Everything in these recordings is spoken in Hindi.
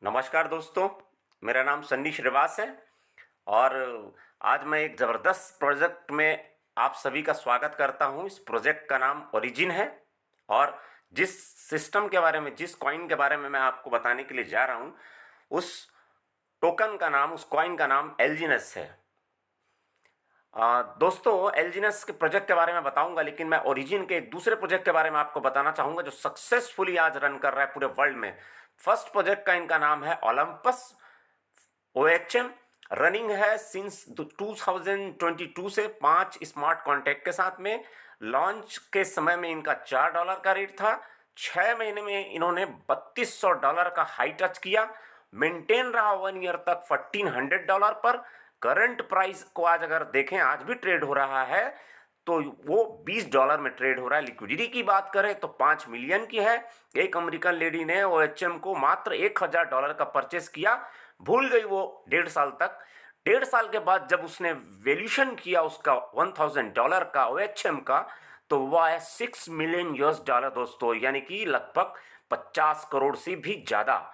नमस्कार दोस्तों, मेरा नाम सन्नी श्रीवास है और आज मैं एक ज़बरदस्त प्रोजेक्ट में आप सभी का स्वागत करता हूं। इस प्रोजेक्ट का नाम ओरिजिन है और जिस सिस्टम के बारे में, जिस कॉइन के बारे में मैं आपको बताने के लिए जा रहा हूं, उस टोकन का नाम, उस कॉइन का नाम एलजीनस है। दोस्तों, एलजीनस के प्रोजेक्ट के बारे में बताऊंगा, लेकिन मैं ओरिजिन के एक दूसरे प्रोजेक्ट के बारे में आपको बताना चाहूंगा जो सक्सेसफुली आज रन कर रहा है पूरे वर्ल्ड में। फर्स्ट प्रोजेक्ट का इनका नाम है ओलंपस OHM। रनिंग है सिंस 2022 से 5 स्मार्ट कॉन्ट्रैक्ट के साथ में। लॉन्च के समय में इनका $4 का रेट था। 6 महीने में इन्होंने $3200 का हाई टच किया, मेंटेन रहा 1 ईयर तक $1400 पर। करंट प्राइस को आज अगर देखें, आज भी ट्रेड हो रहा है तो वो $20 में ट्रेड हो रहा है। लिक्विडिटी की बात करें तो 5 मिलियन की है। एक अमेरिकन लेडी ने OHM को मात्र $1000 का परचेस किया, भूल गई वो 1.5 साल तक। 1.5 साल के बाद जब उसने वैल्यूशन किया उसका $1000 का OHM का, तो वह है $6 मिलियन दोस्तों, यानी कि लगभग 50 करोड़ से भी ज़्यादा।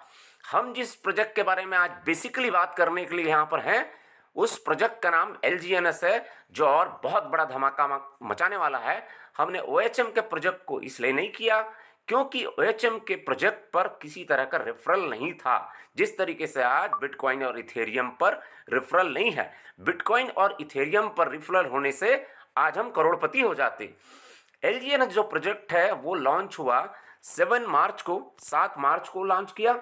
हम जिस प्रोजेक्ट के बारे में आज बेसिकली बात करने के लिए यहाँ पर हैं, उस प्रोजेक्ट का नाम LGNS है, जो और बहुत बड़ा धमाका मचाने वाला है। हमने OHM के प्रोजेक्ट को इसलिए नहीं किया क्योंकि OHM के प्रोजेक्ट पर किसी तरह का रेफरल नहीं था, जिस तरीके से आज बिटकॉइन और इथेरियम पर रेफरल नहीं है। बिटकॉइन और इथेरियम पर रेफरल होने से आज हम करोड़पति हो जाते। LGNS जो प्रोजेक्ट है वो लॉन्च हुआ 7 मार्च को लॉन्च किया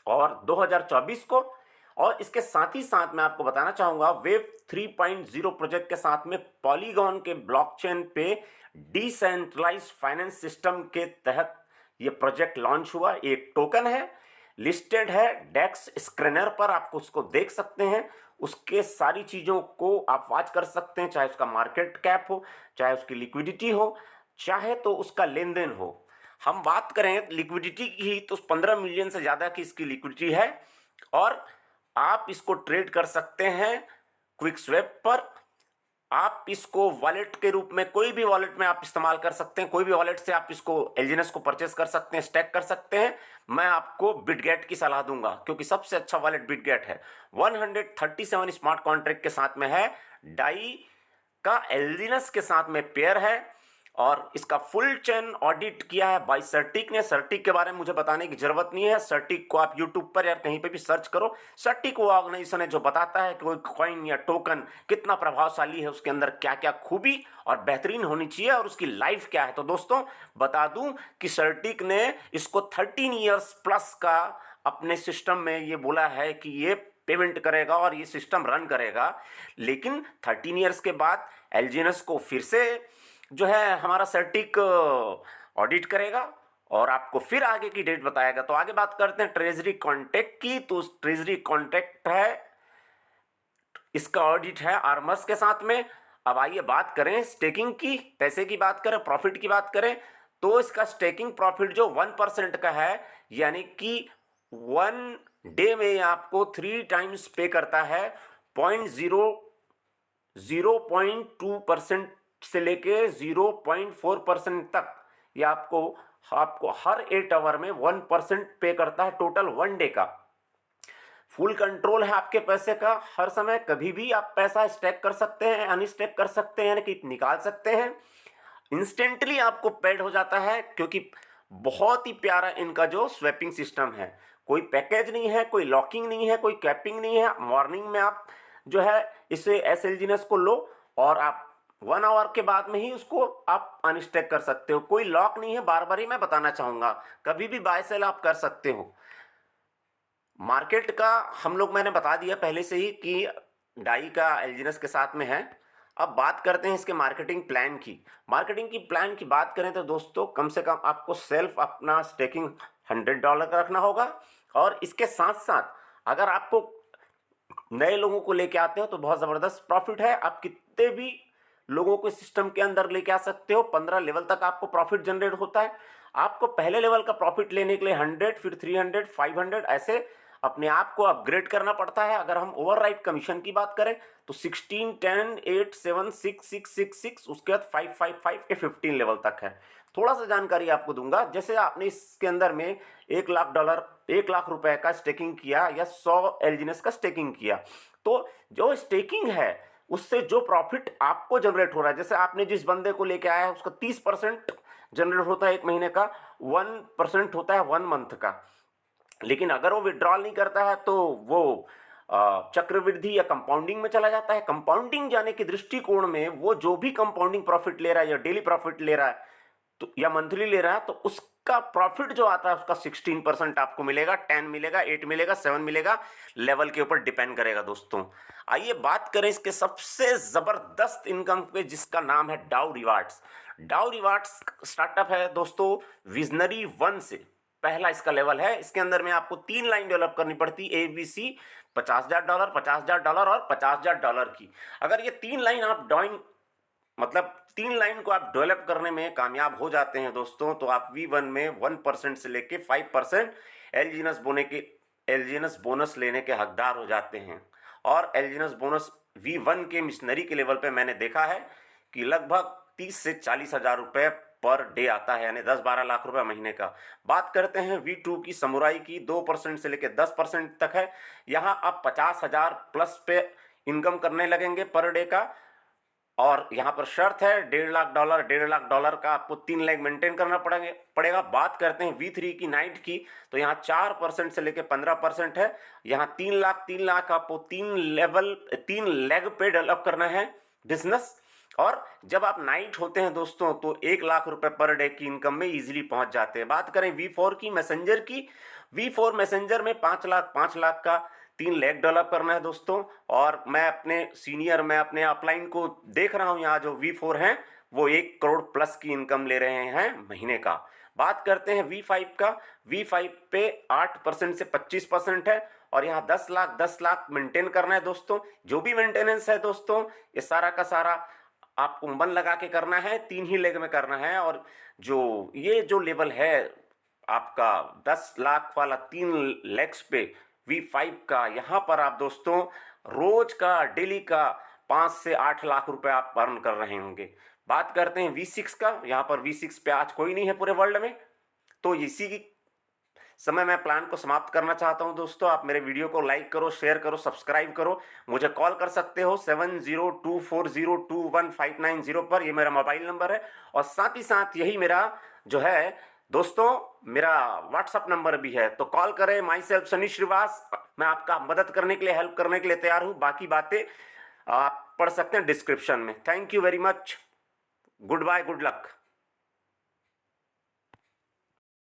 और 2024 को। और इसके साथ ही साथ मैं आपको बताना चाहूँगा, वेब 3.0 प्रोजेक्ट के साथ में पॉलीगॉन के ब्लॉकचेन पे डिसेंट्रलाइज्ड फाइनेंस सिस्टम के तहत ये प्रोजेक्ट लॉन्च हुआ। एक टोकन है, लिस्टेड है डेक्स स्क्रैनर पर, आप उसको देख सकते हैं। उसके सारी चीज़ों को आप वॉच कर सकते हैं, चाहे उसका मार्केट कैप हो, चाहे उसकी लिक्विडिटी हो, चाहे तो उसका लेन देन हो। हम बात करें लिक्विडिटी की तो 15 मिलियन से ज़्यादा की इसकी लिक्विडिटी है और आप इसको ट्रेड कर सकते हैं क्विक स्वेप पर। आप इसको वॉलेट के रूप में, कोई भी वॉलेट में आप इस्तेमाल कर सकते हैं। कोई भी वॉलेट से आप इसको एलजीएनएस को परचेस कर सकते हैं, स्टैक कर सकते हैं। मैं आपको बिटगेट की सलाह दूंगा क्योंकि सबसे अच्छा वॉलेट बिटगेट है। 137 स्मार्ट कॉन्ट्रैक्ट के साथ में है, डाई का एलजीएनएस के साथ में पेयर है और इसका फुल चेन ऑडिट किया है बाय सर्टिक ने। सर्टिक के बारे में मुझे बताने की जरूरत नहीं है, सर्टिक को आप यूट्यूब पर या कहीं पे भी सर्च करो। सर्टिक वो ऑर्गेनाइजेशन है जो बताता है कि कोई कॉइन या टोकन कितना प्रभावशाली है, उसके अंदर क्या क्या खूबी और बेहतरीन होनी चाहिए और उसकी लाइफ क्या है। तो दोस्तों बता दूं कि सर्टिक ने इसको 13 ईयर्स प्लस का अपने सिस्टम में ये बोला है कि ये पेमेंट करेगा और ये सिस्टम रन करेगा। लेकिन 13 ईयर्स के बाद एलजीएनएस को फिर से जो है हमारा सर्टिक ऑडिट करेगा और आपको फिर आगे की डेट बताएगा। तो आगे बात करते हैं ट्रेजरी कॉन्ट्रैक्ट की। तो ट्रेजरी कॉन्ट्रैक्ट है, इसका ऑडिट है आर्मस के साथ में। अब आइए बात करें स्टेकिंग की, पैसे की बात करें, प्रॉफिट की बात करें, तो इसका स्टेकिंग प्रॉफिट जो 1% का है, यानी कि 1 डे में आपको 3 टाइम्स पे करता है। 0.2% से लेके 0.4% तक ये आपको आपको हर 8 आवर में 1% पे करता है, टोटल 1 डे का। फुल कंट्रोल है आपके पैसे का, हर समय कभी भी आप पैसा स्टैक कर सकते हैं, अनस्टैक कर सकते हैं, यानी कि निकाल सकते हैं। इंस्टेंटली आपको पेड हो जाता है क्योंकि बहुत ही प्यारा इनका जो स्वैपिंग सिस्टम है। कोई पैकेज नहीं है, कोई लॉकिंग नहीं है, कोई कैपिंग नहीं है। मॉर्निंग में आप जो है इसे एसएलजीनेस को लो और आप 1 आवर के बाद में ही उसको आप अनस्टैक कर सकते हो। कोई लॉक नहीं है, बार बार ही मैं बताना चाहूँगा, कभी भी बाय सेल आप कर सकते हो। मार्केट का हम लोग, मैंने बता दिया पहले से ही कि डाई का एलजीएनएस के साथ में है। अब बात करते हैं इसके मार्केटिंग प्लान की। मार्केटिंग की प्लान की बात करें तो दोस्तों कम से कम आपको सेल्फ अपना स्टेकिंग $100 का रखना होगा और इसके साथ साथ अगर आपको नए लोगों को लेके आते हो तो बहुत ज़बरदस्त प्रॉफिट है। आप कितने भी लोगों को सिस्टम के अंदर लेके आ सकते हो, 15 लेवल तक आपको प्रॉफिट जनरेट होता है। आपको पहले लेवल का प्रॉफिट लेने के लिए 100, फिर 300, 500 ऐसे अपने आप को अपग्रेड करना पड़ता है। अगर हम ओवरराइड कमीशन की बात करें तो 16, 10, 8, 7, 6, 6, 6, 6, उसके बाद 5, 5, 5 के 15 लेवल तक है। थोड़ा सा जानकारी आपको दूंगा। जैसे आपने इसके अंदर में $1,00,000 $1,00,000 का स्टेकिंग किया या 100 एलजीएनएस का स्टेकिंग किया, तो जो स्टेकिंग है उससे जो प्रॉफिट आपको जनरेट हो रहा है, जैसे आपने जिस बंदे को लेके आया है उसका 30% जनरेट होता है एक महीने का, 1% होता है 1 मंथ का। लेकिन अगर वो विड्रॉल नहीं करता है तो वो चक्रवृद्धि या कंपाउंडिंग में चला जाता है। कंपाउंडिंग जाने के दृष्टिकोण में वो जो भी कंपाउंडिंग प्रॉफिट ले रहा है या डेली प्रॉफिट ले रहा है तो या मंथली ले रहा है, तो उसका प्रॉफिट जो आता है उसका 16% आपको मिलेगा, 10 मिलेगा, 8 मिलेगा, 7 मिलेगा, लेवल के ऊपर डिपेंड करेगा दोस्तों। आइए बात करें इसके सबसे जबरदस्त इनकम पे, जिसका नाम है डाउ रिवार्ड्स। डाउ रिवार्ड्स स्टार्टअप है दोस्तों विजनरी 1 से, पहला इसका लेवल है। इसके अंदर में आपको 3 लाइन डेवलप करनी पड़ती है, ABC, $50,000, $50,000 और $50,000 की। अगर ये 3 लाइन आप मतलब 3 लाइन को आप डेवलप करने में कामयाब हो जाते हैं दोस्तों, तो आप V1 में 1% से लेके 5% एलजीएनएस बोनस लेने के हकदार हो जाते हैं। और एलजीएनएस बोनस V1 के मिशनरी के लेवल पे मैंने देखा है कि लगभग 30 से 40 हजार रुपए पर डे आता है, यानी 10-12 लाख रुपए महीने का। बात करते हैं V2 की, समुराई की, 2% से लेकर 10% तक है। यहाँ आप 50,000 प्लस पे इनकम करने लगेंगे पर डे का। और यहाँ पर शर्त है $1,50,000 का आपको 3 लाख मेंटेन करना पड़ेगा। बात करते हैं V3 की, नाइट की, तो यहाँ 4% से लेकर 15% है। यहाँ 3 लाख आपको 3 लेग पे डेवलप करना है बिजनेस। और जब आप नाइट होते हैं दोस्तों तो 1 लाख रुपए पर डे की इनकम में इजीली पहुंच जाते हैं। बात करें V4 की, मैसेंजर की, V4 मैसेंजर में 5 लाख का 3 लेग डेवलप करना है दोस्तों। और मैं अपने अपलाइन को देख रहा हूं, यहाँ जो V4 हैं वो 1 करोड़ प्लस की इनकम ले रहे हैं महीने का। बात करते हैं V5 का, V5 पे 8% से 25% है। और यहाँ 10 लाख मेंटेन करना है दोस्तों। जो भी मेंटेनेंस है दोस्तों, ये सारा का सारा आपको मन लगा के करना है, 3 ही लेग में करना है। और ये जो लेवल है आपका 10 लाख वाला 3 लेग्स पे V5 का, यहाँ पर आप दोस्तों रोज का, डेली का 5 से 8 लाख रुपए आप अर्न कर रहे होंगे। बात करते हैं V6 का, यहाँ पर V6 पे आज कोई नहीं है पूरे वर्ल्ड में, तो इसी की समय मैं प्लान को समाप्त करना चाहता हूं दोस्तों। आप मेरे वीडियो को लाइक करो, शेयर करो, सब्सक्राइब करो। मुझे कॉल कर सकते हो 7024021590 पर, ये मेरा मोबाइल नंबर है। और साथ ही साथ यही मेरा जो है दोस्तों मेरा व्हाट्सअप नंबर भी है, तो कॉल करें। माई सेल्फ सनी श्रीवास, मैं आपका मदद करने के लिए, हेल्प करने के लिए तैयार हूं। बाकी बातें आप पढ़ सकते हैं डिस्क्रिप्शन में। Thank you very much, good bye, good luck.